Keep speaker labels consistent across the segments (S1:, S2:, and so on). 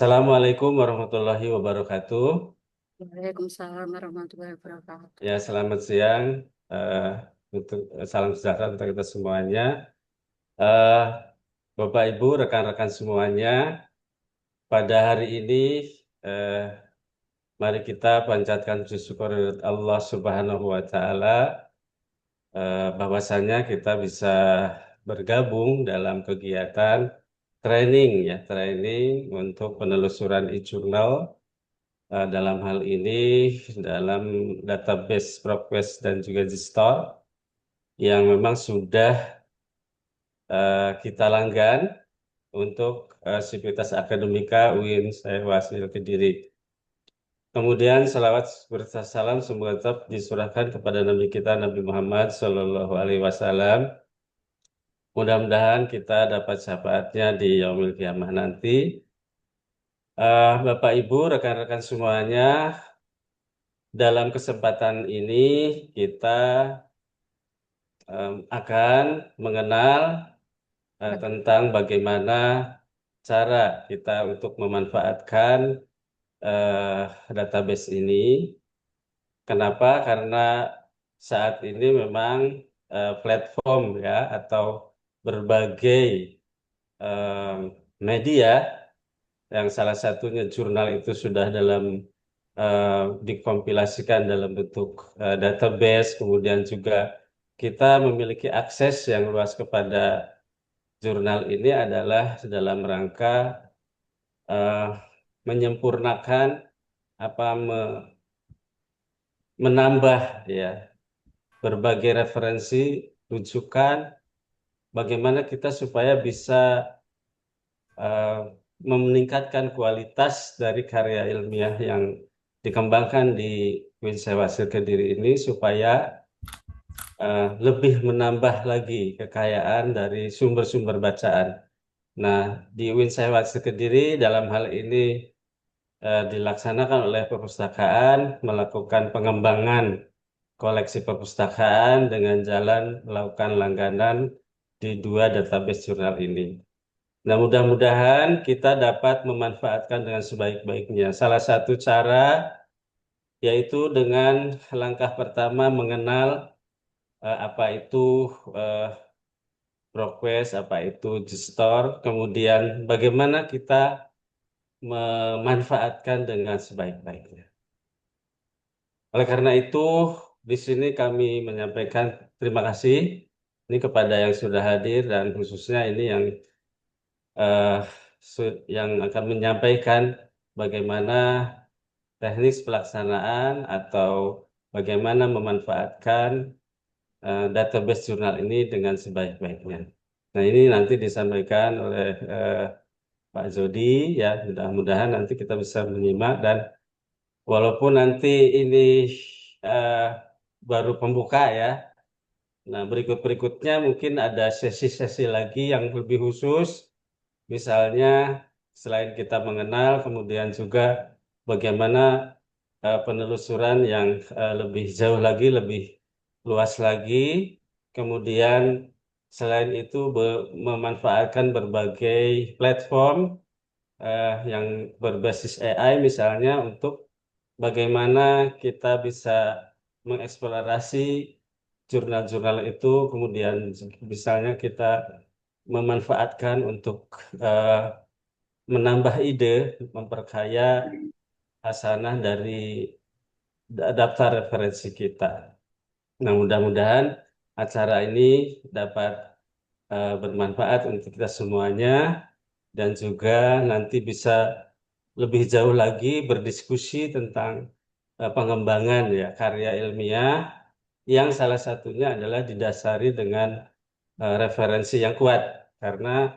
S1: Assalamualaikum warahmatullahi wabarakatuh.
S2: Waalaikumsalam warahmatullahi wabarakatuh.
S1: Ya, selamat siang. eh, untuk salam sejahtera untuk kita semuanya. Eh, Bapak, Ibu, rekan-rekan semuanya, pada hari ini eh, mari kita panjatkan puji syukur Allah Subhanahu wa Ta'ala, bahwasanya kita bisa bergabung dalam kegiatan training untuk penelusuran e-jurnal. Dalam hal ini dalam database ProQuest dan juga Gstore yang memang sudah kita langgan untuk Sivitas Akademika UIN Wasil Kediri. Kemudian salawat serta salam semoga tetap disurahkan kepada Nabi kita Nabi Muhammad Shallallahu Alaihi Wasallam. Mudah-mudahan kita dapat syafaatnya di yaumil kiamah nanti. Bapak Ibu, rekan-rekan semuanya, dalam kesempatan ini kita akan mengenal tentang bagaimana cara kita untuk memanfaatkan database ini. Kenapa? Karena saat ini memang platform ya atau berbagai eh, media yang salah satunya jurnal itu sudah eh, dikompilasikan dalam bentuk database, kemudian juga kita memiliki akses yang luas kepada jurnal ini adalah dalam rangka eh, menyempurnakan apa menambah ya berbagai referensi rujukan bagaimana kita supaya bisa eh, meningkatkan kualitas dari karya ilmiah yang dikembangkan di Winsewasir Kediri ini supaya lebih menambah lagi kekayaan dari sumber-sumber bacaan. Nah, di Winsewasir Kediri dalam hal ini dilaksanakan oleh perpustakaan melakukan pengembangan koleksi perpustakaan dengan jalan melakukan langganan di dua database jurnal ini. Nah, mudah-mudahan kita dapat memanfaatkan dengan sebaik-baiknya. Salah satu cara yaitu dengan langkah pertama mengenal apa itu eh, ProQuest, apa itu Gstore, kemudian bagaimana kita memanfaatkan dengan sebaik-baiknya. Oleh karena itu, di sini kami menyampaikan terima kasih ini kepada yang sudah hadir dan khususnya ini eh, yang akan menyampaikan bagaimana teknis pelaksanaan atau bagaimana memanfaatkan database jurnal ini dengan sebaik-baiknya. Nah, ini nanti disampaikan oleh Pak Zodi ya, mudah-mudahan nanti kita bisa menyimak dan walaupun nanti ini eh, baru pembuka ya. Nah, berikut-berikutnya mungkin ada sesi-sesi lagi yang lebih khusus. Misalnya, selain kita mengenal, kemudian juga bagaimana penelusuran yang lebih jauh lagi, lebih luas lagi. Kemudian, selain itu memanfaatkan berbagai platform yang berbasis AI, misalnya untuk bagaimana kita bisa mengeksplorasi jurnal-jurnal itu, kemudian misalnya kita memanfaatkan untuk eh, menambah ide, memperkaya hasanah dari daftar referensi kita. Nah, mudah-mudahan acara ini dapat bermanfaat untuk kita semuanya dan juga nanti bisa lebih jauh lagi berdiskusi tentang pengembangan ya karya ilmiah yang salah satunya adalah didasari dengan referensi yang kuat karena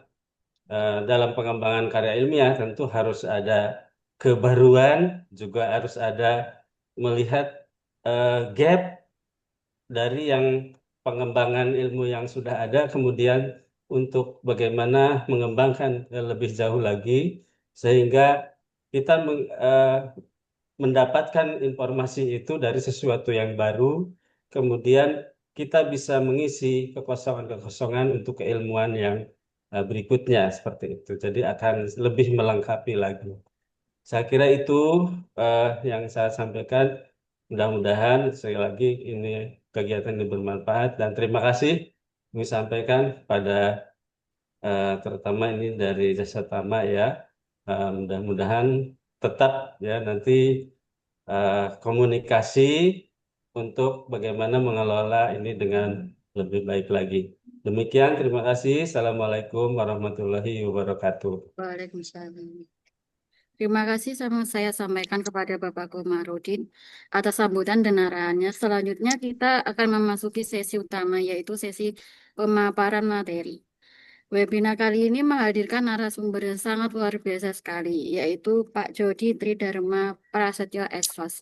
S1: dalam pengembangan karya ilmiah tentu harus ada kebaruan, juga harus ada melihat gap dari yang pengembangan ilmu yang sudah ada, kemudian untuk bagaimana mengembangkan lebih jauh lagi, sehingga kita mendapatkan informasi itu dari sesuatu yang baru, kemudian kita bisa mengisi kekosongan-kekosongan untuk keilmuan yang berikutnya seperti itu. Jadi akan lebih melengkapi lagi. Saya kira itu yang saya sampaikan. Mudah-mudahan sekali lagi ini kegiatan ini bermanfaat dan terima kasih kami sampaikan pada terutama ini dari Jasa Tama ya. Mudah-mudahan tetap ya nanti komunikasi untuk bagaimana mengelola ini dengan lebih baik lagi. Demikian, terima kasih. Assalamualaikum warahmatullahi wabarakatuh.
S2: Waalaikumsalam. Terima kasih sama saya sampaikan kepada Bapak Komarudin atas sambutan dan arahannya. Selanjutnya kita akan memasuki sesi utama yaitu sesi pemaparan materi. Webinar kali ini menghadirkan narasumber yang sangat luar biasa sekali, yaitu Pak Jody Tridharma Prasetyo SFOS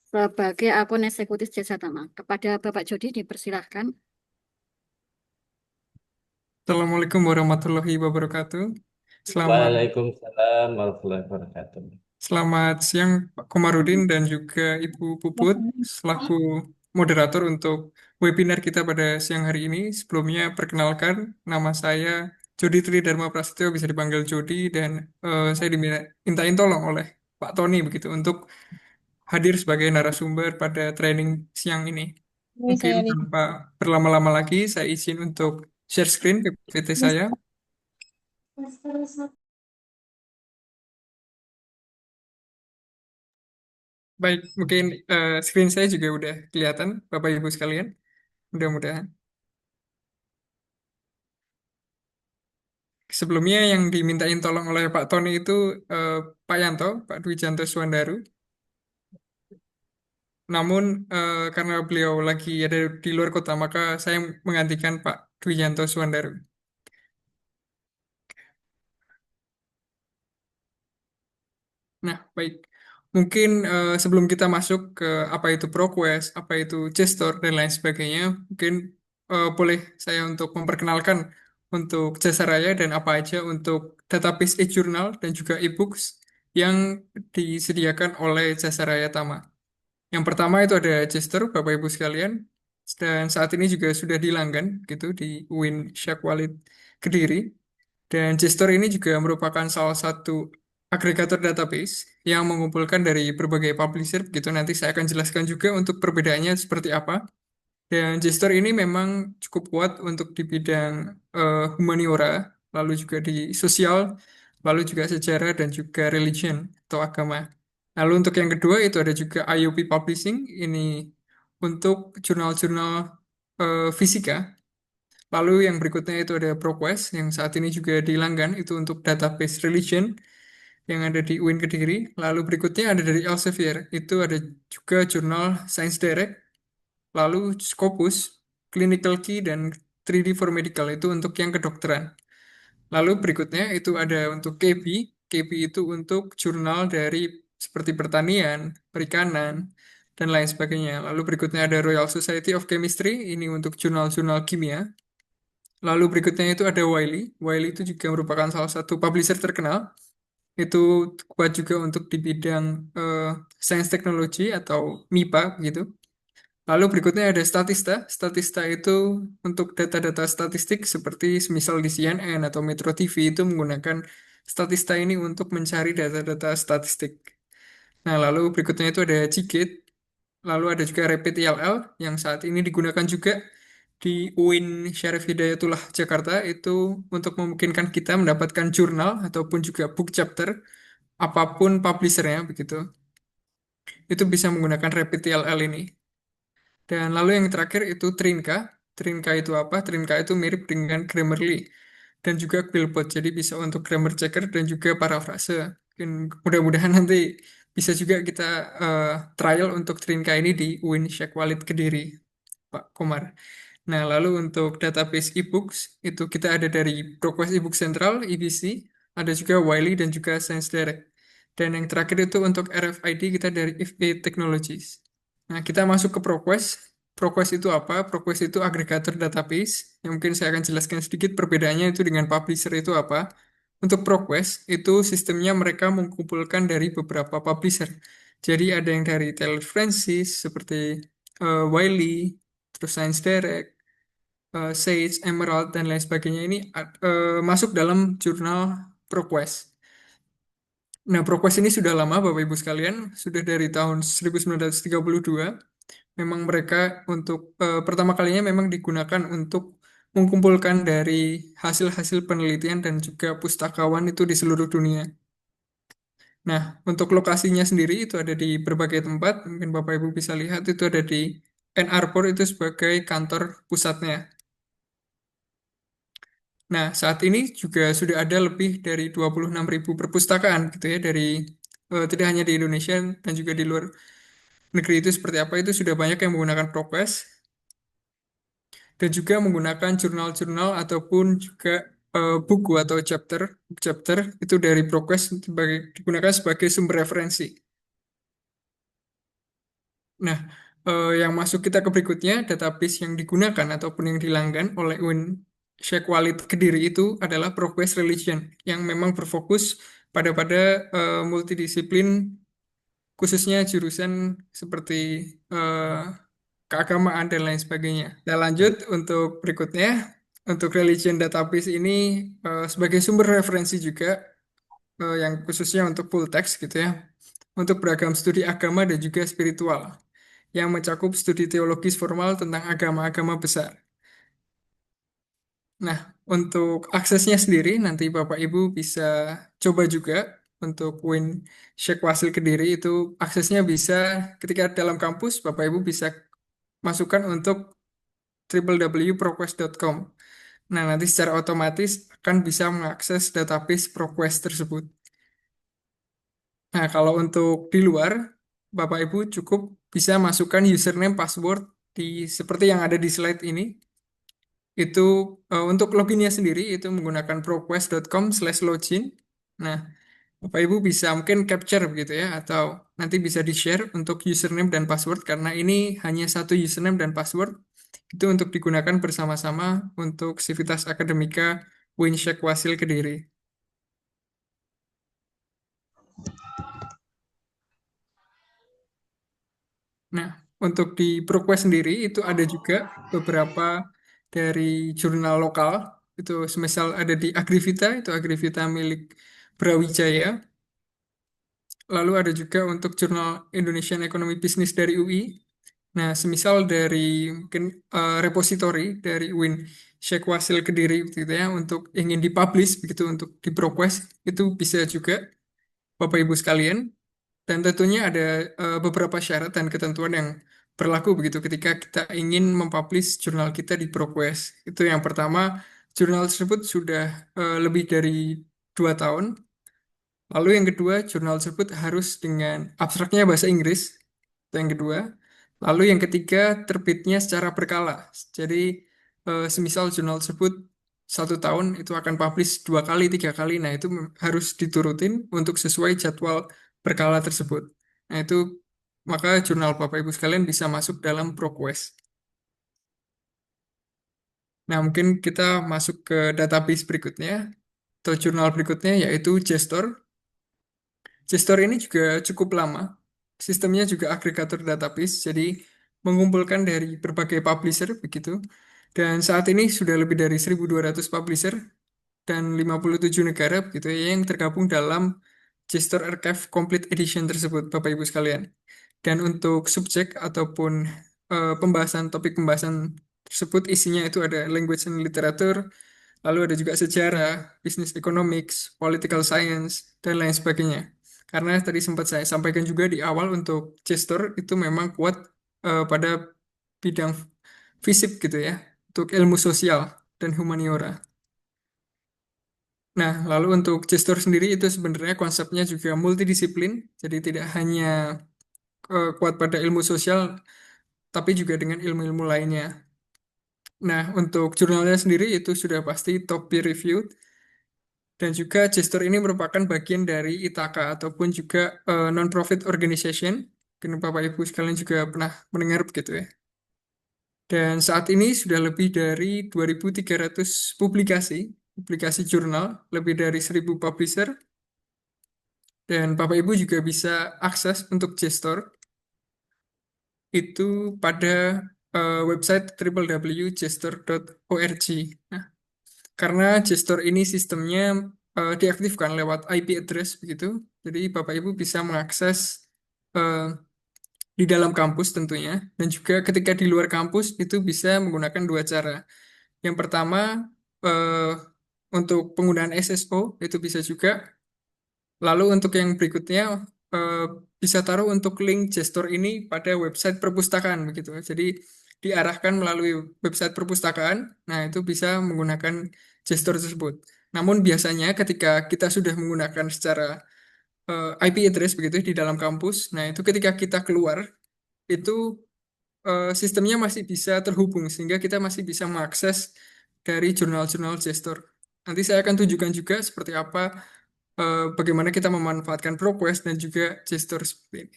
S2: sebagai akun eksekutif Jasa Tama. Kepada Bapak Jody dipersilahkan.
S3: Assalamualaikum warahmatullahi wabarakatuh. Selamat
S1: Waalaikumsalam warahmatullahi wabarakatuh.
S3: selamat siang Pak Komarudin dan juga Ibu Puput selaku moderator untuk webinar kita pada siang hari ini. Sebelumnya perkenalkan nama saya Jody Tridharma Prasetyo, bisa dipanggil Jody, dan saya dimintain tolong oleh Pak Tony begitu untuk hadir sebagai narasumber pada training siang ini. Mungkin tanpa berlama-lama lagi, saya izin untuk share screen PPT saya. Baik, mungkin screen saya juga udah kelihatan, Bapak Ibu sekalian. Mudah-mudahan. Sebelumnya yang dimintain tolong oleh Pak Tony itu eh, Pak Yanto, Pak Dwijanto Suwandaru. Namun karena beliau lagi ada di luar kota, maka saya menggantikan Pak Dwijanto Suwandaru. Nah, baik. Mungkin sebelum kita masuk ke apa itu ProQuest, apa itu Gestor, dan lain sebagainya, mungkin boleh saya untuk memperkenalkan untuk Jasa Raya dan apa aja untuk database e-journal dan juga e-books yang disediakan oleh Jasa Raya Tama. Yang pertama itu ada Gestor, Bapak Ibu sekalian, dan saat ini juga sudah dilanggan gitu di UIN Syak Walid Kediri. Dan Gestor ini juga merupakan salah satu agregator database yang mengumpulkan dari berbagai publisher. Begitu nanti saya akan jelaskan juga untuk perbedaannya seperti apa. Dan Gestor ini memang cukup kuat untuk di bidang humaniora, lalu juga di sosial, lalu juga sejarah dan juga religion atau agama. Lalu untuk yang kedua itu ada juga IUP Publishing, ini untuk jurnal-jurnal fisika. Lalu yang berikutnya itu ada ProQuest yang saat ini juga dilanggan itu untuk database religion yang ada di UIN Kediri. Lalu berikutnya ada dari Elsevier, itu ada juga jurnal Science Direct. Lalu Scopus, Clinical Key, dan 3D for Medical itu untuk yang kedokteran. Lalu berikutnya itu ada untuk KB. KB itu untuk jurnal dari seperti pertanian, perikanan, dan lain sebagainya. Lalu berikutnya ada Royal Society of Chemistry, ini untuk jurnal-jurnal kimia. Lalu berikutnya itu ada Wiley. Wiley itu juga merupakan salah satu publisher terkenal. Itu kuat juga untuk di bidang eh, sains teknologi atau MIPA gitu. Lalu berikutnya ada Statista. Statista itu untuk data-data statistik seperti semisal di CNN atau Metro TV itu menggunakan Statista ini untuk mencari data-data statistik. Nah, lalu berikutnya itu ada Gigit. Lalu ada juga Rapid ILL yang saat ini digunakan juga di UIN Syarif Hidayatullah Jakarta itu untuk memungkinkan kita mendapatkan jurnal ataupun juga book chapter apapun publishernya begitu. Itu bisa menggunakan Rapid ILL ini. Dan lalu yang terakhir itu Trinka. Trinka itu apa? Trinka itu mirip dengan Grammarly dan juga Quillbot. Jadi bisa untuk grammar checker dan juga parafrase. Mungkin mudah-mudahan nanti bisa juga kita trial untuk Trinka ini di UIN Syekh Walid Kediri, Pak Komar. Nah, lalu untuk database e-books, itu kita ada dari ProQuest eBook Central, EBC, ada juga Wiley dan juga Science Direct. Dan yang terakhir itu untuk RFID kita dari FA Technologies. Nah, kita masuk ke ProQuest. ProQuest itu apa? ProQuest itu agregator database. Yang mungkin saya akan jelaskan sedikit perbedaannya itu dengan publisher itu apa. Untuk ProQuest, itu sistemnya mereka mengumpulkan dari beberapa publisher. Jadi ada yang dari Taylor Francis, seperti Wiley, terus Science Direct, Sage, Emerald, dan lain sebagainya ini masuk dalam jurnal ProQuest. Nah, ProQuest ini sudah lama, Bapak Ibu sekalian, sudah dari tahun 1932. Memang mereka untuk pertama kalinya memang digunakan untuk mengumpulkan dari hasil-hasil penelitian dan juga pustakawan itu di seluruh dunia. Nah, untuk lokasinya sendiri itu ada di berbagai tempat. Mungkin Bapak Ibu bisa lihat itu ada di Ann Arbor itu sebagai kantor pusatnya. Nah, saat ini juga sudah ada lebih dari 26.000 perpustakaan gitu ya dari tidak hanya di Indonesia dan juga di luar negeri itu seperti apa itu sudah banyak yang menggunakan ProQuest dan juga menggunakan jurnal-jurnal ataupun juga buku atau chapter itu dari ProQuest digunakan sebagai sumber referensi. Nah, yang masuk kita ke berikutnya, database yang digunakan ataupun yang dilanggan oleh UIN Sheikh Walid Kediri itu adalah ProQuest Religion yang memang berfokus pada multidisiplin, khususnya jurusan seperti eh, keagamaan dan lain sebagainya. Nah, lanjut untuk berikutnya, untuk Religion Database ini sebagai sumber referensi juga yang khususnya untuk full text gitu ya, untuk beragam studi agama dan juga spiritual yang mencakup studi teologis formal tentang agama-agama besar. Nah, untuk aksesnya sendiri nanti Bapak Ibu bisa coba juga untuk Win Sheikh Wasil Kediri itu aksesnya bisa ketika dalam kampus Bapak Ibu bisa masukkan untuk www.proquest.com. Nah, nanti secara otomatis akan bisa mengakses database ProQuest tersebut. Nah, kalau untuk di luar, Bapak Ibu cukup bisa masukkan username password di seperti yang ada di slide ini. Itu untuk loginnya sendiri itu menggunakan proquest.com/login. Nah, Bapak Ibu bisa mungkin capture begitu ya, atau nanti bisa di-share untuk username dan password karena ini hanya satu username dan password itu untuk digunakan bersama-sama untuk Civitas Akademika Winshek Wasil Kediri. Nah, untuk di ProQuest sendiri itu ada juga beberapa dari jurnal lokal itu semisal ada di Agrivita itu Agrivita milik Brawijaya. Lalu ada juga untuk jurnal Indonesian Economy Business dari UI. Nah, semisal dari mungkin repositori dari UIN Sheikh Wasil Kediri gitu ya untuk ingin dipublish begitu untuk di ProQuest itu bisa juga Bapak Ibu sekalian. Dan tentunya ada beberapa syarat dan ketentuan yang berlaku begitu ketika kita ingin mempublish jurnal kita di ProQuest. Itu yang pertama, jurnal tersebut sudah lebih dari 2 tahun. Lalu yang kedua, jurnal tersebut harus dengan abstraknya bahasa Inggris. Itu yang kedua. Lalu yang ketiga, terbitnya secara berkala. Jadi, semisal jurnal tersebut 1 tahun itu akan publish 2 kali, 3 kali. Nah, itu harus diturutin untuk sesuai jadwal berkala tersebut. Nah, itu maka jurnal Bapak Ibu sekalian bisa masuk dalam ProQuest. Nah, mungkin kita masuk ke database berikutnya atau jurnal berikutnya yaitu Gestor. Gestor ini juga cukup lama. Sistemnya juga agregator database, jadi mengumpulkan dari berbagai publisher begitu. Dan saat ini sudah lebih dari 1.200 publisher dan 57 negara begitu ya, yang tergabung dalam Gestor Archive Complete Edition tersebut, Bapak Ibu sekalian. Dan untuk subjek ataupun topik pembahasan tersebut isinya itu ada language and literature, lalu ada juga sejarah, business economics, political science, dan lain sebagainya. Karena tadi sempat saya sampaikan juga di awal untuk gestor itu memang kuat pada bidang fisip gitu ya, untuk ilmu sosial dan humaniora. Nah, lalu untuk gestor sendiri itu sebenarnya konsepnya juga multidisiplin, jadi tidak hanya kuat pada ilmu sosial, tapi juga dengan ilmu-ilmu lainnya. Nah, untuk jurnalnya sendiri itu sudah pasti top peer reviewed dan juga gestor ini merupakan bagian dari ITAKA ataupun juga non-profit organization. Mungkin Bapak Ibu sekalian juga pernah mendengar begitu ya. Dan saat ini sudah lebih dari 2.300 publikasi jurnal, lebih dari 1.000 publisher, dan Bapak Ibu juga bisa akses untuk gestor itu pada website www.gestor.org. Nah, karena gestor ini sistemnya diaktifkan lewat IP address begitu. Jadi Bapak Ibu bisa mengakses eh, di dalam kampus tentunya, dan juga ketika di luar kampus itu bisa menggunakan dua cara. Yang pertama, eh, untuk penggunaan SSO itu bisa juga. Lalu untuk yang berikutnya, eh, bisa taruh untuk link gestor ini pada website perpustakaan begitu. Jadi diarahkan melalui website perpustakaan. Nah, itu bisa menggunakan gestor tersebut. Namun biasanya ketika kita sudah menggunakan secara IP address begitu di dalam kampus, nah itu ketika kita keluar itu sistemnya masih bisa terhubung sehingga kita masih bisa mengakses dari jurnal-jurnal gestor. Nanti saya akan tunjukkan juga seperti apa bagaimana kita memanfaatkan ProQuest dan juga gestor seperti ini.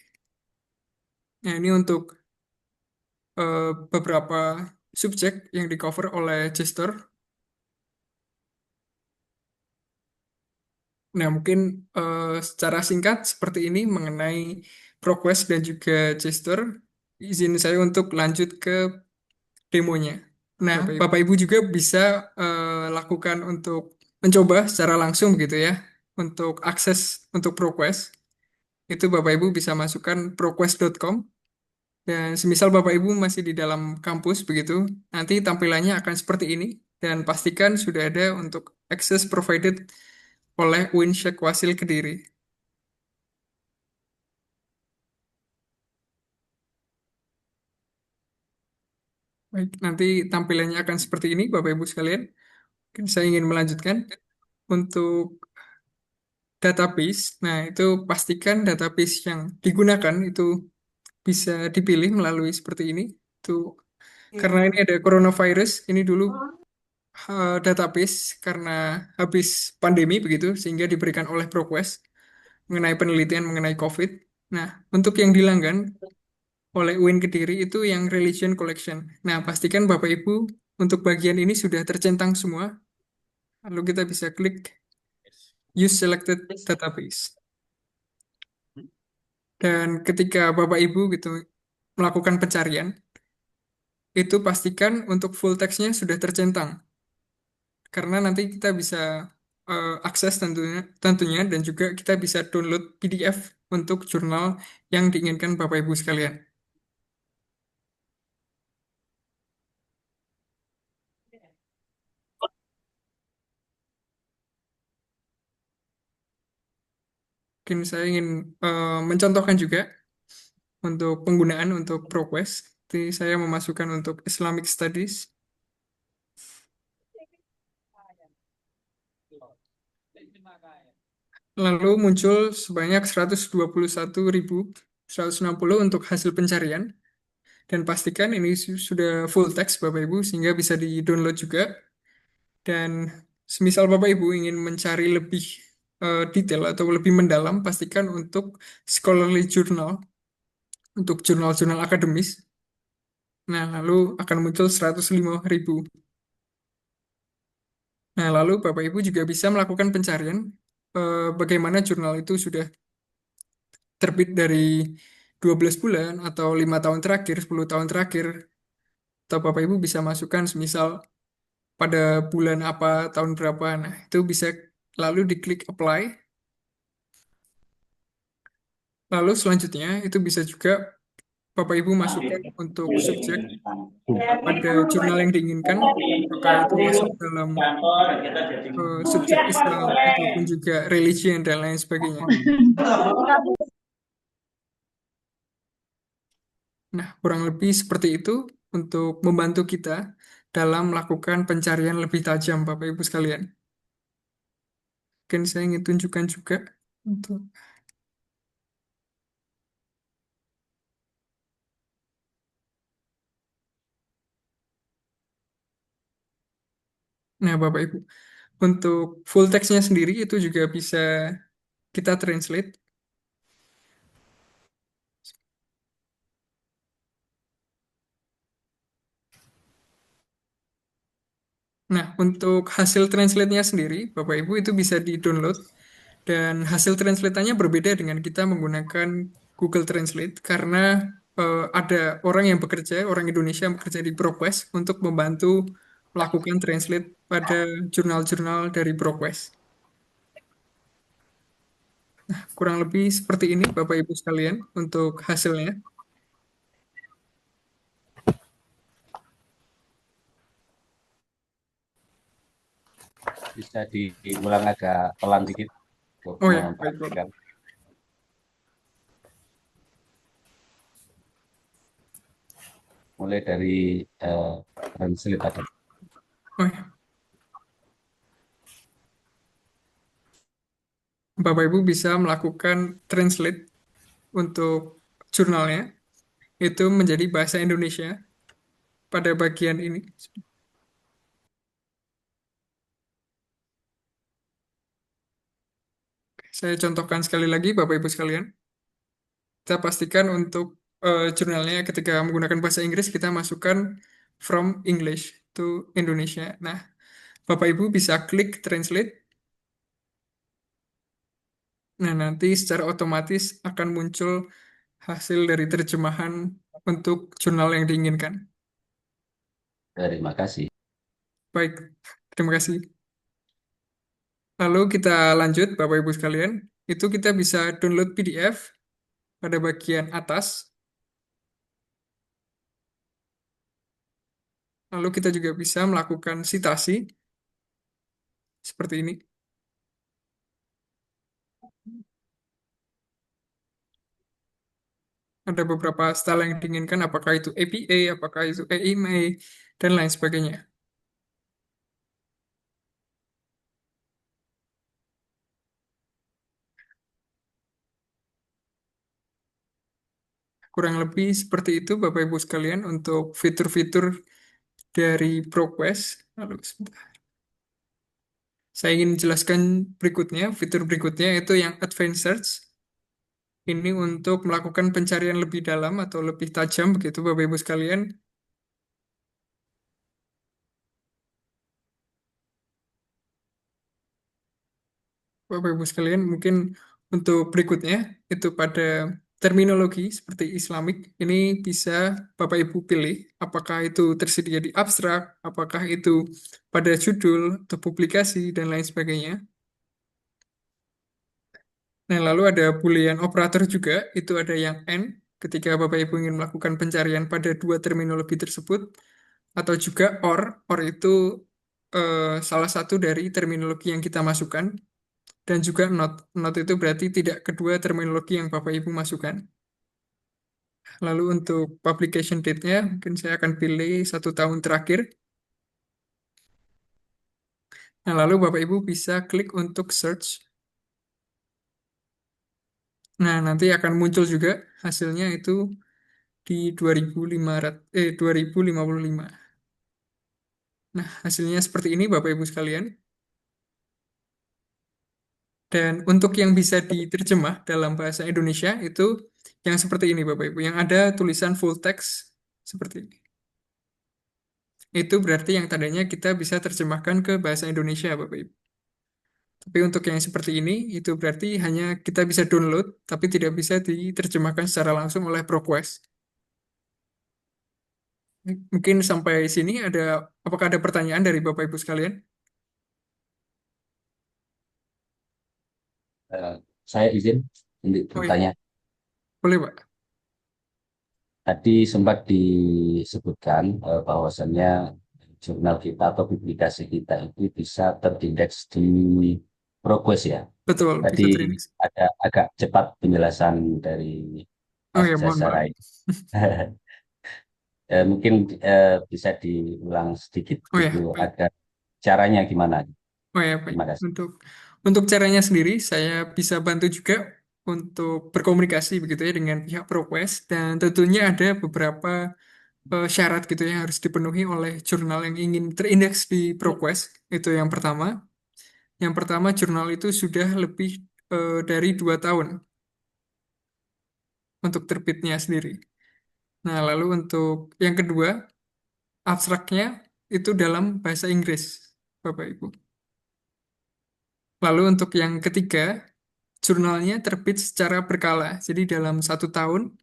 S3: Nah, ini untuk beberapa subjek yang di cover oleh gestor. Nah, mungkin secara singkat seperti ini mengenai ProQuest dan juga gestor. Izin saya untuk lanjut ke demonya. Nah, Bapak Ibu juga bisa lakukan untuk mencoba secara langsung gitu ya. Untuk akses untuk ProQuest, itu Bapak Ibu bisa masukkan proquest.com. Dan semisal Bapak Ibu masih di dalam kampus begitu, nanti tampilannya akan seperti ini. Dan pastikan sudah ada untuk access provided oleh Wincheck Wasil Kediri. Baik, nanti tampilannya akan seperti ini Bapak Ibu sekalian. Mungkin saya ingin melanjutkan untuk database. Nah, itu pastikan database yang digunakan itu bisa dipilih melalui seperti ini. Itu karena ini ada coronavirus, ini dulu database karena habis pandemi begitu sehingga diberikan oleh ProQuest mengenai penelitian mengenai COVID. Nah, untuk yang dilanggan oleh UIN Kediri itu yang Religion Collection. Nah, pastikan Bapak Ibu untuk bagian ini sudah tercentang semua. Lalu kita bisa klik Use Selected Database. Dan ketika Bapak Ibu gitu melakukan pencarian, itu pastikan untuk full text-nya sudah tercentang. Karena nanti kita bisa akses tentunya dan juga kita bisa download PDF untuk jurnal yang diinginkan Bapak Ibu sekalian. Mungkin saya ingin mencontohkan juga untuk penggunaan untuk ProQuest. Jadi saya memasukkan untuk Islamic Studies. Lalu muncul sebanyak 121.160 untuk hasil pencarian. Dan pastikan ini sudah full text Bapak Ibu sehingga bisa di-download juga. Dan semisal Bapak Ibu ingin mencari lebih detail atau lebih mendalam, pastikan untuk scholarly journal, untuk jurnal-jurnal akademis. Nah, lalu akan muncul 105.000. Nah, lalu Bapak Ibu juga bisa melakukan pencarian bagaimana jurnal itu sudah terbit dari 12 bulan atau 5 tahun terakhir, 10 tahun terakhir. Atau Bapak Ibu bisa masukkan semisal pada bulan apa, tahun berapa. Nah, itu bisa lalu diklik apply. Lalu selanjutnya itu bisa juga Bapak Ibu masukkan untuk subjek pada jurnal yang diinginkan, apakah itu masuk dalam subjek Islam ataupun juga religion dan lain sebagainya. Nah, kurang lebih seperti itu untuk membantu kita dalam melakukan pencarian lebih tajam, Bapak Ibu sekalian. Mungkin saya ingin tunjukkan juga untuk Nah, Bapak Ibu, untuk full text-nya sendiri itu juga bisa kita translate. Nah, untuk hasil translate-nya sendiri, Bapak Ibu itu bisa di-download dan hasil translate-nya berbeda dengan kita menggunakan Google Translate karena ada orang yang bekerja, orang Indonesia yang bekerja di ProQuest untuk membantu melakukan translate pada jurnal-jurnal dari ProQuest. Kurang lebih seperti ini Bapak Ibu sekalian untuk hasilnya.
S4: Bisa diulang agak pelan dikit untuk
S3: Oh ya, baik Bapak.
S4: memperhatikan. Mulai dari translate tadi.
S3: Oh ya, Bapak Ibu bisa melakukan translate untuk jurnalnya itu menjadi bahasa Indonesia pada bagian ini. Saya contohkan sekali lagi Bapak Ibu sekalian. Kita pastikan untuk jurnalnya ketika menggunakan bahasa Inggris kita masukkan from English to Indonesia. Nah, Bapak Ibu bisa klik translate. Nah, nanti secara otomatis akan muncul hasil dari terjemahan untuk jurnal yang diinginkan.
S4: Terima kasih.
S3: Baik, terima kasih. Lalu kita lanjut, Bapak Ibu sekalian. Itu kita bisa download PDF pada bagian atas. Lalu kita juga bisa melakukan citasi seperti ini. Ada beberapa style yang diinginkan, apakah itu APA, apakah itu AIMA, dan lain sebagainya. Kurang lebih seperti itu, Bapak Ibu sekalian, untuk fitur-fitur dari ProQuest. Lalu, sebentar. Saya ingin jelaskan berikutnya, fitur berikutnya itu yang Advanced Search. Ini untuk melakukan pencarian lebih dalam atau lebih tajam, begitu Bapak Ibu sekalian. Bapak Ibu sekalian, mungkin untuk berikutnya itu pada terminologi seperti Islamik ini bisa Bapak Ibu pilih apakah itu tersedia di abstrak, apakah itu pada judul atau publikasi dan lain sebagainya. Nah, lalu ada Boolean operator juga, itu ada yang AND ketika Bapak Ibu ingin melakukan pencarian pada dua terminologi tersebut, atau juga OR. OR itu salah satu dari terminologi yang kita masukkan. Dan juga not. Not itu berarti tidak kedua terminologi yang Bapak Ibu masukkan. Lalu untuk publication date-nya, mungkin saya akan pilih 1 tahun terakhir. Nah, lalu Bapak Ibu bisa klik untuk search. Nah, nanti akan muncul juga hasilnya itu di 2055. Nah, hasilnya seperti ini Bapak Ibu sekalian. Dan untuk yang bisa diterjemah dalam bahasa Indonesia itu yang seperti ini Bapak Ibu, yang ada tulisan full text seperti ini. Itu berarti yang tandanya kita bisa terjemahkan ke bahasa Indonesia, Bapak Ibu. Tapi untuk yang seperti ini, itu berarti hanya kita bisa download, tapi tidak bisa diterjemahkan secara langsung oleh ProQuest. Mungkin sampai sini apakah ada pertanyaan dari Bapak Ibu sekalian?
S4: Eh, saya izin untuk
S3: Oh iya,
S4: bertanya.
S3: boleh Pak.
S4: Tadi sempat disebutkan bahwasannya jurnal kita atau publikasi kita itu bisa terindeks di ProQuest ya.
S3: Betul,
S4: Tadi
S3: bisa terindeks.
S4: ada agak cepat penjelasan dari
S3: Oh
S4: Mas
S3: ya, mohon maaf.
S4: Jasarai. Mungkin bisa diulang sedikit
S3: Oh
S4: gitu
S3: ya, baik.
S4: agar caranya gimana.
S3: Oh ya, baik.
S4: Terima kasih.
S3: Untuk caranya sendiri, saya bisa bantu juga untuk berkomunikasi begitu ya dengan pihak ProQuest dan tentunya ada beberapa syarat gitu yang harus dipenuhi oleh jurnal yang ingin terindeks di ProQuest. Itu yang pertama. Yang pertama, jurnal itu sudah lebih dari 2 tahun untuk terbitnya sendiri. Nah, lalu untuk yang kedua, abstraknya itu dalam bahasa Inggris, Bapak Ibu. Lalu untuk yang ketiga, jurnalnya terbit secara berkala. Jadi dalam 1 tahun,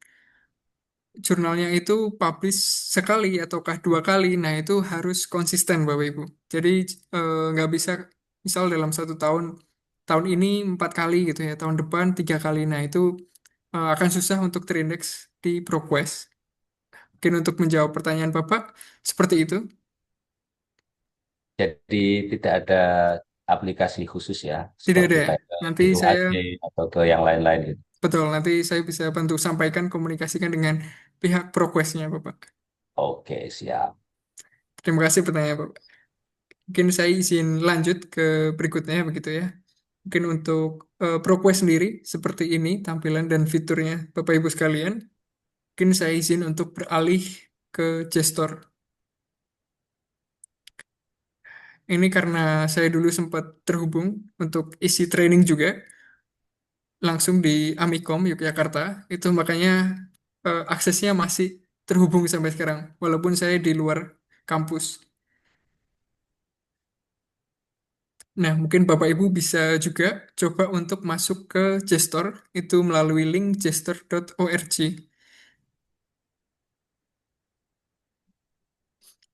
S3: jurnalnya itu publish sekali ataukah 2 kali. Nah, itu harus konsisten, Bapak Ibu. Jadi nggak bisa, misal dalam 1 tahun tahun ini 4 kali gitu ya, tahun depan 3 kali. Nah, itu akan susah untuk terindeks di ProQuest. Mungkin untuk menjawab pertanyaan Bapak, seperti itu.
S4: Jadi tidak ada aplikasi khusus ya,
S3: Tidak
S4: seperti
S3: ada.
S4: kayak
S3: Nanti
S4: itu
S3: saya,
S4: aja atau ke yang lain-lain gitu.
S3: betul, nanti saya bisa bantu sampaikan, komunikasikan dengan pihak ProQuest-nya, Bapak.
S4: Oke, siap.
S3: Terima kasih pertanyaan Bapak. Mungkin saya izin lanjut ke berikutnya begitu ya. Mungkin untuk ProQuest sendiri seperti ini tampilan dan fiturnya Bapak Ibu sekalian. Mungkin saya izin untuk beralih ke gestor. Ini karena saya dulu sempat terhubung untuk isi training juga langsung di Amikom Yogyakarta. Itu makanya aksesnya masih terhubung sampai sekarang walaupun saya di luar kampus. Nah, mungkin Bapak Ibu bisa juga coba untuk masuk ke Gestor itu melalui link gestor.org.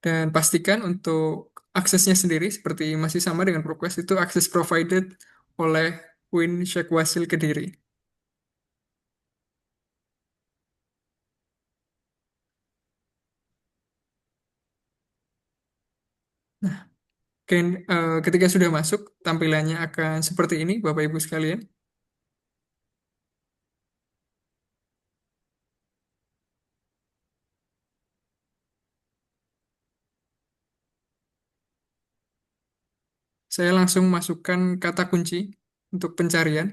S3: Dan pastikan untuk aksesnya sendiri seperti masih sama dengan ProQuest itu akses provided oleh Win Syekwasil Kediri. Mungkin ketika sudah masuk tampilannya akan seperti ini Bapak Ibu sekalian. Saya langsung masukkan kata kunci untuk pencarian.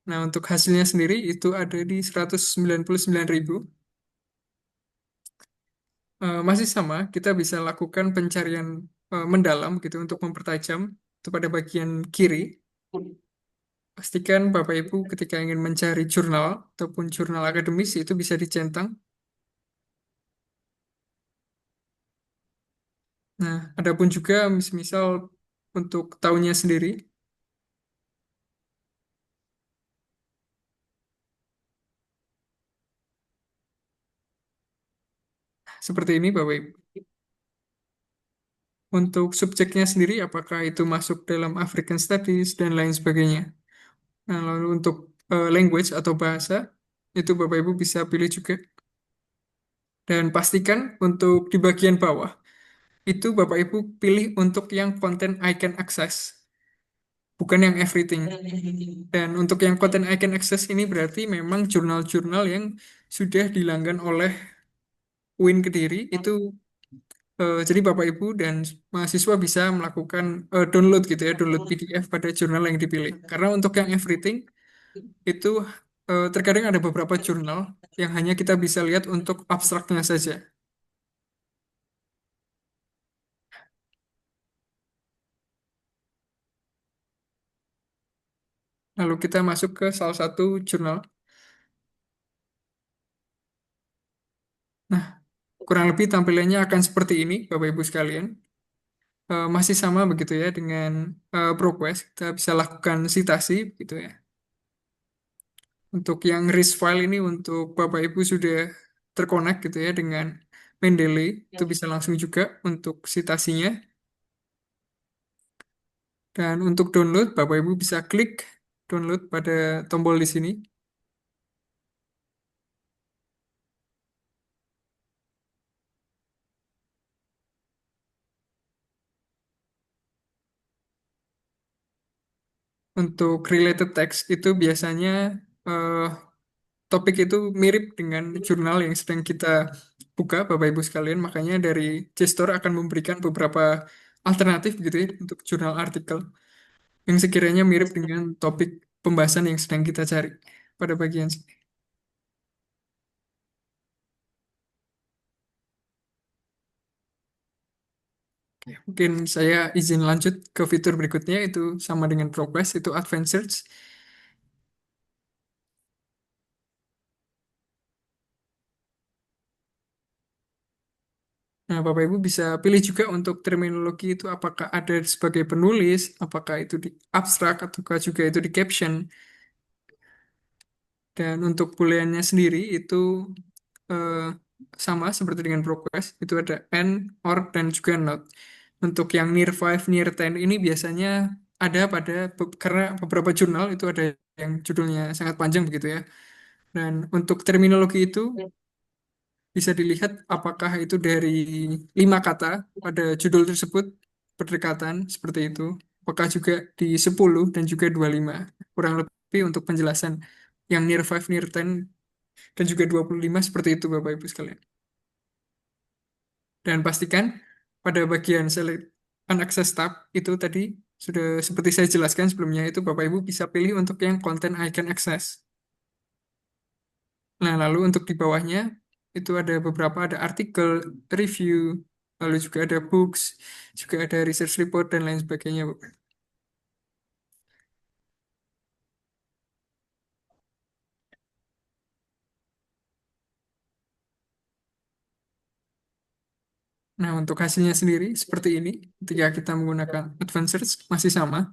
S3: Nah, untuk hasilnya sendiri itu ada di 199.000. Masih sama, kita bisa lakukan pencarian mendalam gitu untuk mempertajam itu pada bagian kiri. Pastikan Bapak Ibu ketika ingin mencari jurnal ataupun jurnal akademis itu bisa dicentang. Nah, adapun juga misal untuk tahunnya sendiri seperti ini Bapak Ibu. Untuk subjeknya sendiri apakah itu masuk dalam African Studies dan lain sebagainya. Nah, lalu untuk language atau bahasa itu Bapak Ibu bisa pilih juga. Dan pastikan untuk di bagian bawah itu Bapak Ibu pilih untuk yang content I can access, bukan yang everything. Dan untuk yang content I can access ini berarti memang jurnal-jurnal yang sudah dilanggan oleh UIN Kediri itu jadi Bapak Ibu dan mahasiswa bisa melakukan download gitu ya, download PDF pada jurnal yang dipilih. Karena untuk yang everything itu terkadang ada beberapa jurnal yang hanya kita bisa lihat untuk abstraknya saja. Lalu kita masuk ke salah satu jurnal. Nah, kurang lebih tampilannya akan seperti ini, Bapak Ibu sekalian. Masih sama begitu ya dengan ProQuest. Kita bisa lakukan citasi gitu ya. Untuk yang RIS file ini untuk Bapak Ibu sudah terkonek gitu ya dengan Mendeley. Itu bisa langsung juga untuk citasinya. Dan untuk download, Bapak Ibu bisa klik download pada tombol di sini. Untuk related text itu biasanya eh, topik itu mirip dengan jurnal yang sedang kita buka, Bapak Ibu sekalian. Makanya dari Gestor akan memberikan beberapa alternatif gitu ya untuk jurnal artikel yang sekiranya mirip dengan topik pembahasan yang sedang kita cari pada bagian sini. Mungkin saya izin lanjut ke fitur berikutnya itu sama dengan Progress, itu Advanced Search. Nah, Bapak Ibu bisa pilih juga untuk terminologi itu apakah ada sebagai penulis, apakah itu di abstrak, ataukah juga itu di caption. Dan untuk booleannya sendiri itu eh, sama seperti dengan ProQuest, itu ada and, or, dan juga not. Untuk yang near 5, near 10 ini biasanya ada karena beberapa jurnal itu ada yang judulnya sangat panjang begitu ya. Dan untuk terminologi itu bisa dilihat apakah itu dari 5 kata pada judul tersebut berdekatan seperti itu. Apakah juga di 10 dan juga 25. Kurang lebih untuk penjelasan yang near 5, near 10, dan juga 25 seperti itu Bapak Ibu sekalian. Dan pastikan pada bagian select and access tab itu tadi sudah seperti saya jelaskan sebelumnya itu Bapak Ibu bisa pilih untuk yang content icon access. Nah, lalu untuk di bawahnya itu ada beberapa ada artikel, review, lalu juga ada books, juga ada research report dan lain sebagainya, Bapak. Nah, untuk hasilnya sendiri seperti ini. Ketika kita menggunakan Advanced Search masih sama.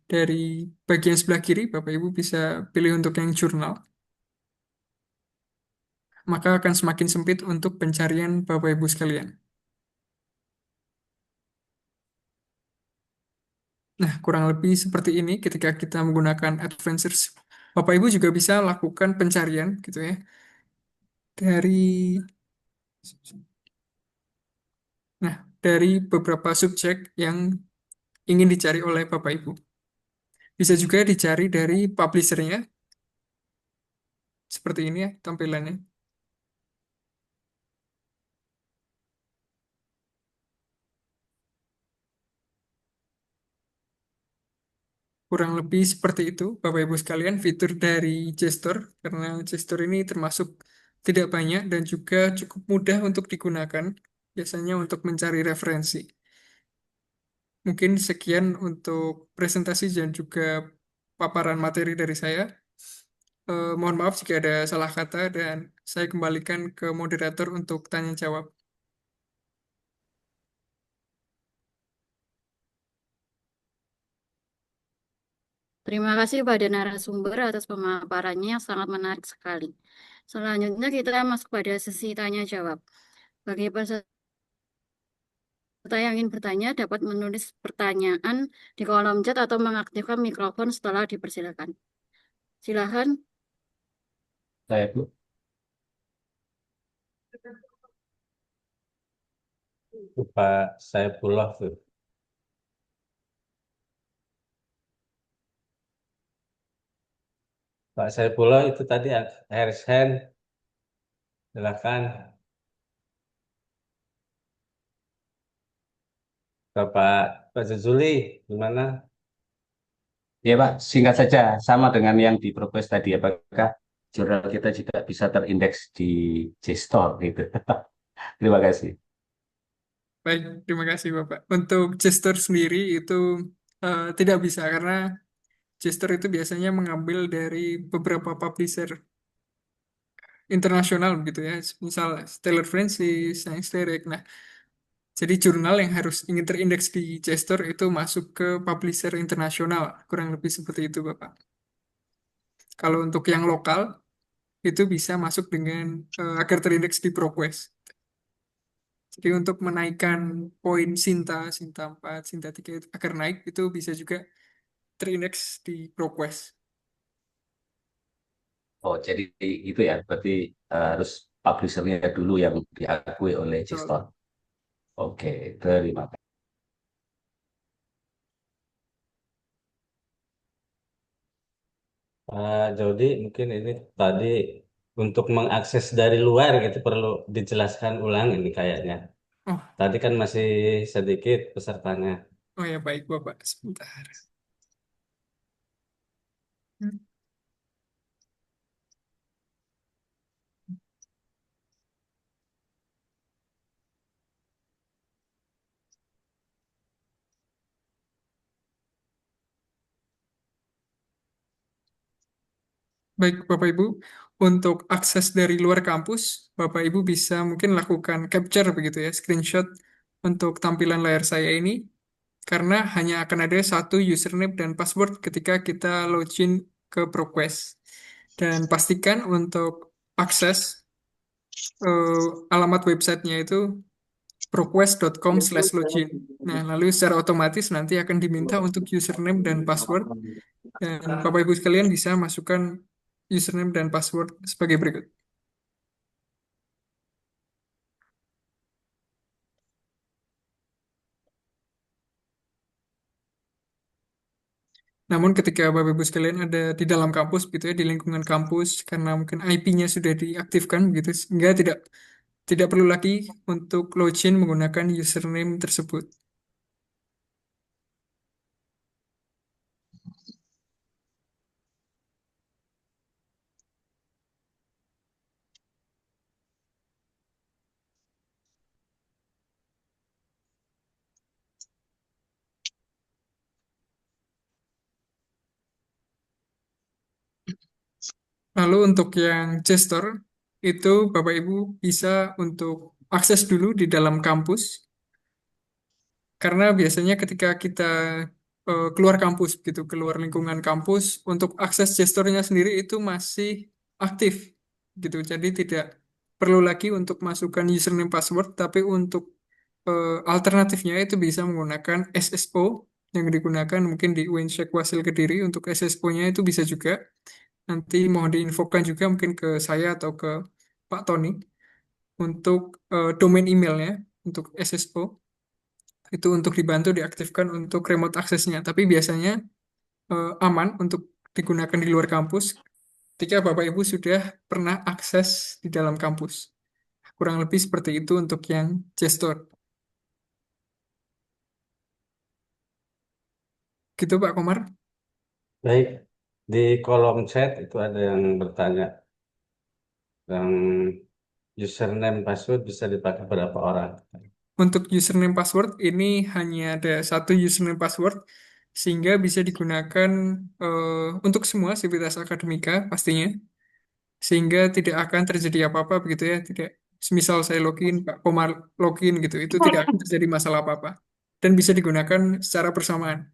S3: Dari bagian sebelah kiri, Bapak Ibu bisa pilih untuk yang jurnal. Maka akan semakin sempit untuk pencarian Bapak Ibu sekalian. Nah, kurang lebih seperti ini ketika kita menggunakan Advanced Search. Bapak Ibu juga bisa lakukan pencarian gitu ya. Dari Nah, dari beberapa subjek yang ingin dicari oleh Bapak Ibu. Bisa juga dicari dari publishernya, seperti ini ya tampilannya. Kurang lebih seperti itu, Bapak Ibu sekalian, fitur dari Gestor, karena Gestor ini termasuk tidak banyak dan juga cukup mudah untuk digunakan, biasanya untuk mencari referensi. Mungkin sekian untuk presentasi dan juga paparan materi dari saya. Mohon maaf jika ada salah kata dan saya kembalikan ke moderator untuk tanya jawab.
S2: Terima kasih pada narasumber atas pemaparannya yang sangat menarik sekali. Selanjutnya kita masuk pada sesi tanya jawab. Bagi peserta yang ingin bertanya dapat menulis pertanyaan di kolom chat atau mengaktifkan mikrofon setelah dipersilakan. Silakan.
S4: Saya Bu.
S1: Pak Saifullah tuh. Pak Saifullah itu tadi raise hand. Silakan. Pak Zuzuli, gimana?
S4: Ya Pak, singkat saja sama dengan yang di propose tadi. Apakah jurnal kita juga bisa terindeks di JSTOR gitu? Terima kasih.
S3: Baik, terima kasih Bapak. Untuk gesture sendiri itu tidak bisa karena gesture itu biasanya mengambil dari beberapa publisher internasional gitu ya. Misal Taylor Francis, Science Direct. Nah, jadi jurnal yang harus ingin terindeks di gesture itu masuk ke publisher internasional. Kurang lebih seperti itu Bapak. Kalau untuk yang lokal itu bisa masuk dengan agar terindeks di ProQuest. Jadi untuk menaikkan poin Sinta, Sinta 4, Sinta 3 itu agar naik itu bisa juga terindeks di ProQuest.
S4: Oh, jadi itu ya, berarti harus publishernya dulu yang diakui oleh
S3: Betul.
S4: JSTOR. Oke, terima kasih.
S1: Pak Jody, mungkin ini tadi untuk mengakses dari luar gitu perlu dijelaskan ulang ini kayaknya.
S3: Oh,
S1: Tadi kan masih sedikit pesertanya.
S3: oh ya baik Bapak, sebentar. Baik Bapak Ibu, untuk akses dari luar kampus, Bapak Ibu bisa mungkin lakukan capture begitu ya, screenshot untuk tampilan layar saya ini, karena hanya akan ada satu username dan password ketika kita login ke ProQuest. Dan pastikan untuk akses alamat websitenya itu proquest.com/login. Nah, lalu secara otomatis nanti akan diminta untuk username dan password, dan Bapak Ibu sekalian bisa masukkan username dan password sebagai berikut. Namun ketika Bapak Ibu sekalian ada di dalam kampus gitu ya, di lingkungan kampus, karena mungkin IP-nya sudah diaktifkan gitu, sehingga tidak perlu lagi untuk login menggunakan username tersebut. Lalu untuk yang gestor, itu Bapak Ibu bisa untuk akses dulu di dalam kampus, karena biasanya ketika kita keluar kampus gitu, keluar lingkungan kampus, untuk akses gestornya sendiri itu masih aktif gitu. Jadi tidak perlu lagi untuk masukkan username password, tapi untuk alternatifnya itu bisa menggunakan SSO yang digunakan mungkin di UIN Syekh Wasil Kediri. Untuk SSO-nya itu bisa juga. Nanti mohon diinfokan juga mungkin ke saya atau ke Pak Tony untuk domain emailnya untuk SSO itu untuk dibantu diaktifkan untuk remote aksesnya. Tapi biasanya aman untuk digunakan di luar kampus ketika Bapak Ibu sudah pernah akses di dalam kampus. Kurang lebih seperti itu untuk yang gestor. Gitu Pak Komar.
S1: Baik, di kolom chat itu ada yang bertanya, yang username password bisa dipakai berapa orang?
S3: Untuk username password ini hanya ada satu username password sehingga bisa digunakan untuk semua sivitas akademika pastinya, sehingga tidak akan terjadi apa-apa begitu ya, tidak semisal saya login Pak Komar login gitu, itu tidak akan terjadi masalah apa-apa dan bisa digunakan secara bersamaan.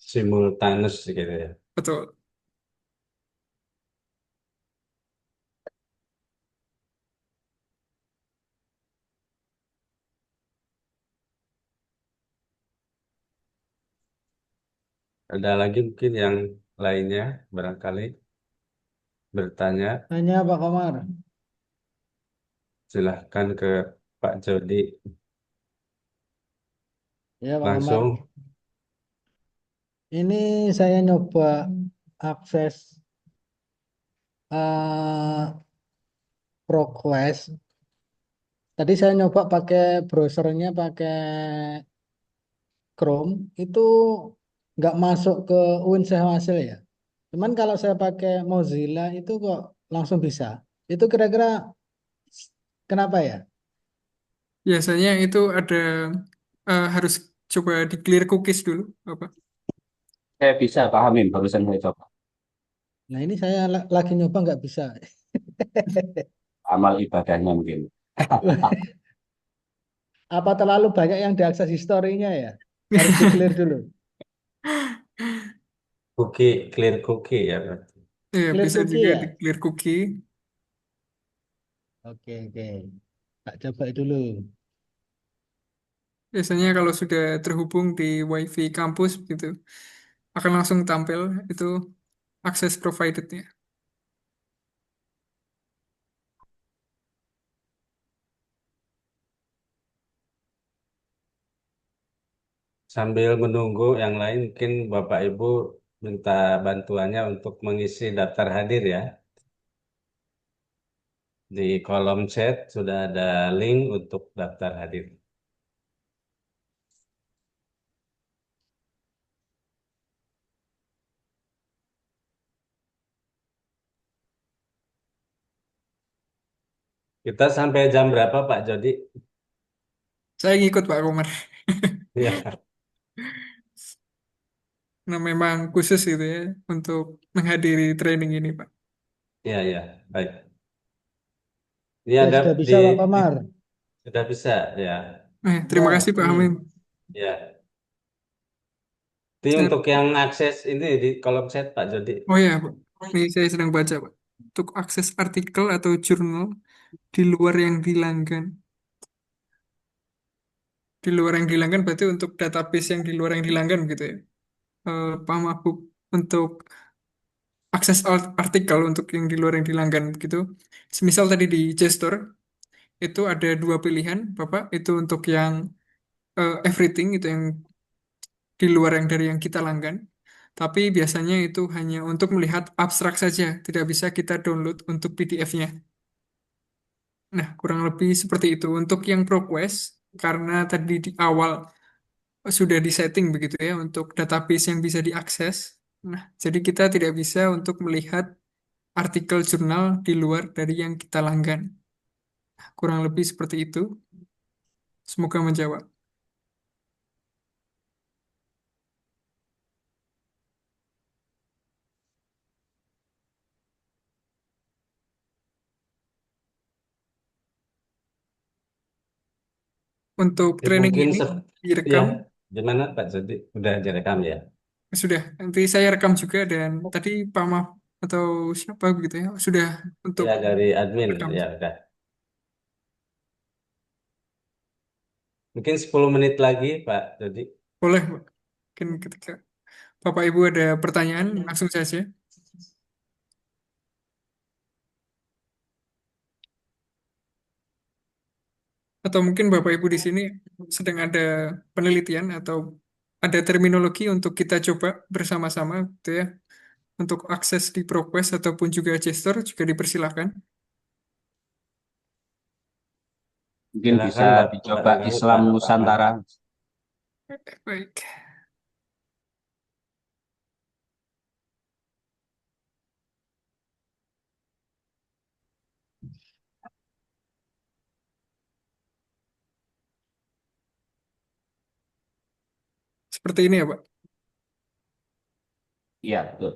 S1: Simultanus gitu ya.
S3: Betul.
S1: Ada lagi mungkin yang lainnya barangkali bertanya,
S5: Tanya Pak Komar.
S1: silahkan ke Pak Jody
S5: Ya Pak Komar.
S1: langsung.
S5: Ini saya nyoba akses eh ProQuest. Tadi saya nyoba pakai browsernya pakai Chrome. Itu nggak masuk ke UIN Hasil ya. Cuman kalau saya pakai Mozilla itu kok langsung bisa. Itu kira-kira kenapa ya?
S3: Biasanya itu ada harus coba di clear cookies dulu, Bapak.
S4: Saya bisa pahamin barusan saya coba.
S5: Nah ini saya lagi nyoba nggak bisa.
S4: Amal ibadahnya mungkin.
S5: Apa terlalu banyak yang diakses historinya ya? Harus di-clear dulu.
S1: Clear cookie ya berarti.
S3: Ya,
S5: Clear
S3: bisa
S5: cookie
S3: juga
S5: ya?
S3: di clear cookie.
S5: Oke, oke. Tak coba dulu.
S3: Biasanya kalau sudah terhubung di WiFi kampus gitu, akan langsung tampil itu akses provided-nya.
S1: Sambil menunggu yang lain, mungkin Bapak Ibu minta bantuannya untuk mengisi daftar hadir ya. Di kolom chat sudah ada link untuk daftar hadir. Kita sampai jam berapa Pak Jody?
S3: Saya ngikut Pak Komar.
S1: Ya,
S3: Nah, memang khusus gitu ya untuk menghadiri training ini, Pak.
S1: ya, ya, baik. Ini
S5: Ya
S1: ada
S5: sudah
S1: di,
S5: bisa Pak Komar.
S1: sudah bisa ya,
S3: Terima kasih
S5: Ya,
S3: Pak
S5: ini.
S3: Hamim.
S1: ya. Ini
S3: Saya-
S1: untuk yang akses ini di kolom chat Pak Jody.
S3: Oh ya, Pak. Ini saya sedang baca, Pak. Untuk akses artikel atau jurnal di luar yang dilanggan. Di luar yang dihilangkan berarti untuk database yang di luar yang dihilangkan gitu ya. Paham aku untuk akses artikel untuk yang di luar yang dihilangkan gitu. Semisal tadi di gesture itu ada dua pilihan, Bapak. Itu untuk yang everything itu yang di luar yang dari yang kita langgan. Tapi biasanya itu hanya untuk melihat abstrak saja, tidak bisa kita download untuk PDF-nya. Nah, kurang lebih seperti itu. Untuk yang ProQuest, karena tadi di awal sudah disetting begitu ya untuk database yang bisa diakses. Nah, jadi kita tidak bisa untuk melihat artikel jurnal di luar dari yang kita langgan. Kurang lebih seperti itu. Semoga menjawab. Untuk
S1: Ya,
S3: training
S1: mungkin
S3: ini
S1: ya,
S3: direkam.
S1: gimana Pak Jadi udah direkam ya?
S3: Sudah, nanti saya rekam juga dan tadi Pak Maf atau siapa begitu ya, sudah untuk
S1: Ya dari admin
S3: rekam.
S1: ya udah. Mungkin 10 menit lagi Pak Jadi.
S3: Boleh, Pak. Mungkin ketika Bapak Ibu ada pertanyaan, langsung saja. Atau mungkin Bapak Ibu di sini sedang ada penelitian atau ada terminologi untuk kita coba bersama-sama, gitu ya. Untuk akses di ProQuest ataupun juga gesture juga dipersilahkan.
S4: Mungkin bisa
S1: Silakan
S4: dicoba
S1: barangkali
S4: Islam
S1: Pak Rahman.
S4: Nusantara.
S3: Baik, seperti ini ya, Pak.
S4: Iya, betul.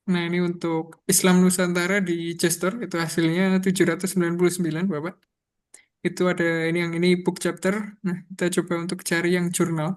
S3: Nah, ini untuk Islam Nusantara di Chester, itu hasilnya 799, Bapak. Itu ada ini yang ini book chapter. Nah, kita coba untuk cari yang jurnal.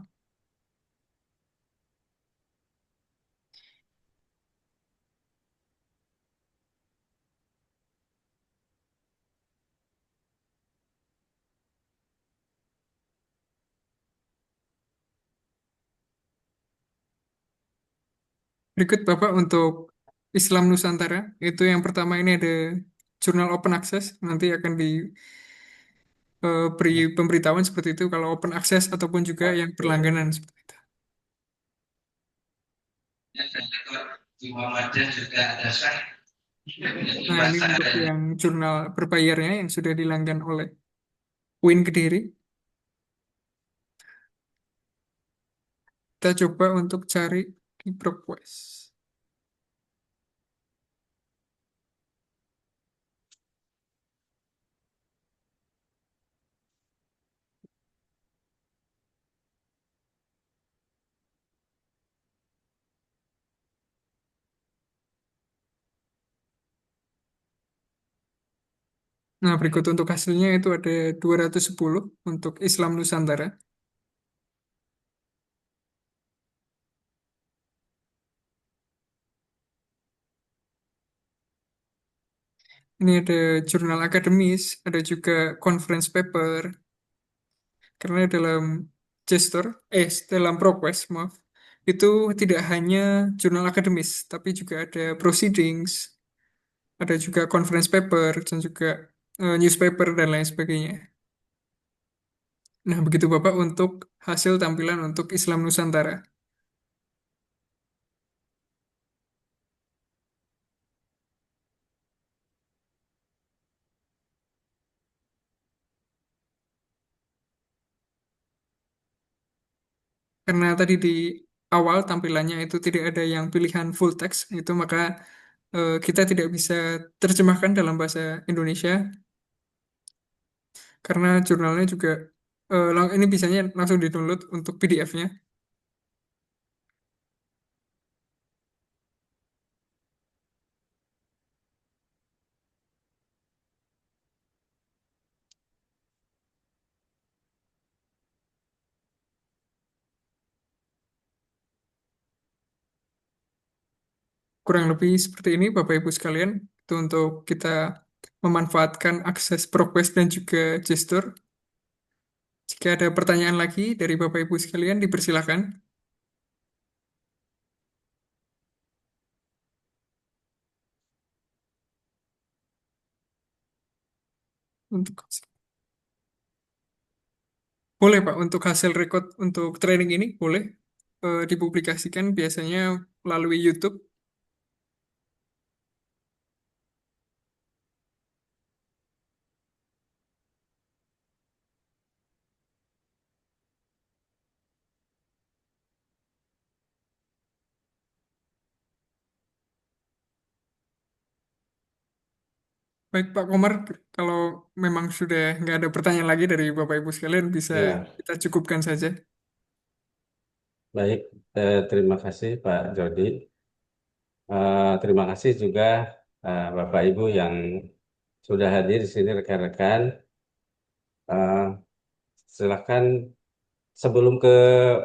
S3: Berikut Bapak untuk Islam Nusantara. Itu yang pertama ini ada jurnal open access. Nanti akan diberi pemberitahuan seperti itu kalau open access ataupun juga yang berlangganan seperti itu. Nah, ini untuk yang jurnal berbayarnya yang sudah dilanggan oleh Win Kediri. Kita coba untuk cari di ProQuest. Nah, berikut untuk hasilnya itu ada 210 untuk Islam Nusantara. Ini ada jurnal akademis, ada juga conference paper. Karena dalam gesture, dalam ProQuest, maaf, itu tidak hanya jurnal akademis, tapi juga ada proceedings, ada juga conference paper, dan juga newspaper, dan lain sebagainya. Nah, begitu Bapak untuk hasil tampilan untuk Islam Nusantara. Karena tadi di awal tampilannya itu tidak ada yang pilihan full text, itu maka kita tidak bisa terjemahkan dalam bahasa Indonesia karena jurnalnya juga ini bisanya langsung di-download untuk PDF-nya. kurang lebih seperti ini Bapak Ibu sekalian. Itu untuk kita memanfaatkan akses ProQuest dan juga gestur. Jika ada pertanyaan lagi dari Bapak Ibu sekalian, dipersilakan. Untuk boleh Pak, untuk hasil record untuk training ini boleh dipublikasikan biasanya melalui YouTube. Baik Pak Komar, kalau memang sudah nggak ada pertanyaan lagi dari Bapak Ibu sekalian, bisa
S1: Ya,
S3: kita cukupkan saja.
S1: baik. Terima kasih Pak Jody. Terima kasih juga Bapak Ibu yang sudah hadir di sini rekan-rekan. Eh, Silakan sebelum ke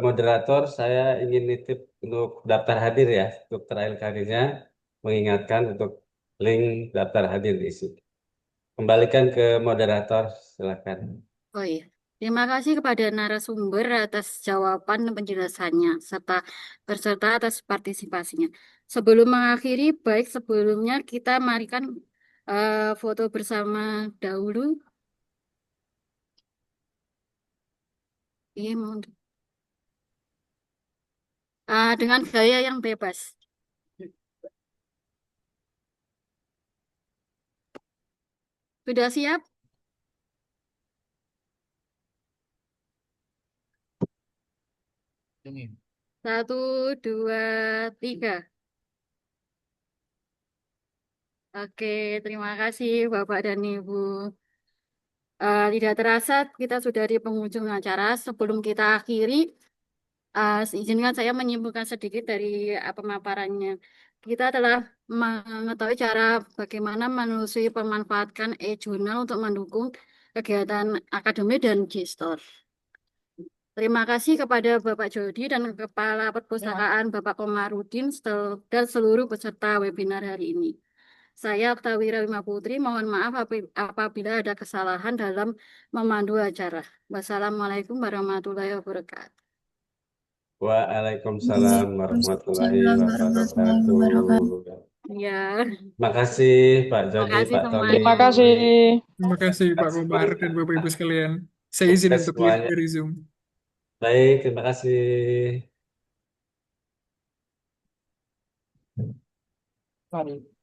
S1: moderator, saya ingin nitip untuk daftar hadir ya, untuk trial kalinya, mengingatkan untuk link daftar hadir diisi. Kembalikan ke moderator, silakan.
S2: Oh iya, terima kasih kepada narasumber atas jawaban dan penjelasannya, serta berserta atas partisipasinya. Sebelum mengakhiri, baik sebelumnya kita marikan foto bersama dahulu. Iya, dengan gaya yang bebas. Sudah siap? Satu, dua, tiga. Oke, terima kasih Bapak dan Ibu. Tidak terasa kita sudah di penghujung acara. Sebelum kita akhiri, izinkan saya menyimpulkan sedikit dari pemaparannya. Kita telah mengetahui cara bagaimana menelusuri pemanfaatkan e-jurnal untuk mendukung kegiatan akademik dan gestor. Terima kasih kepada Bapak Jody dan Kepala Perpustakaan Bapak Komarudin dan seluruh peserta webinar hari ini. Saya Oktawira Wima Putri, mohon maaf apabila ada kesalahan dalam memandu acara. Wassalamualaikum warahmatullahi wabarakatuh.
S1: Waalaikumsalam warahmatullahi
S6: Waalaikumsalam warahmatullahi
S1: wabarakatuh.
S6: wabarakatuh.
S2: Ya,
S1: Terima kasih Pak
S2: terima
S1: Jody,
S2: kasih
S1: Pak Tony.
S2: semuanya.
S6: Terima kasih.
S3: Terima kasih Pak Komar dan Bapak Ibu sekalian. Saya izin
S1: Sukses
S3: untuk leave
S1: semuanya.
S3: dari Zoom.
S1: Baik, terima kasih.
S6: Mari.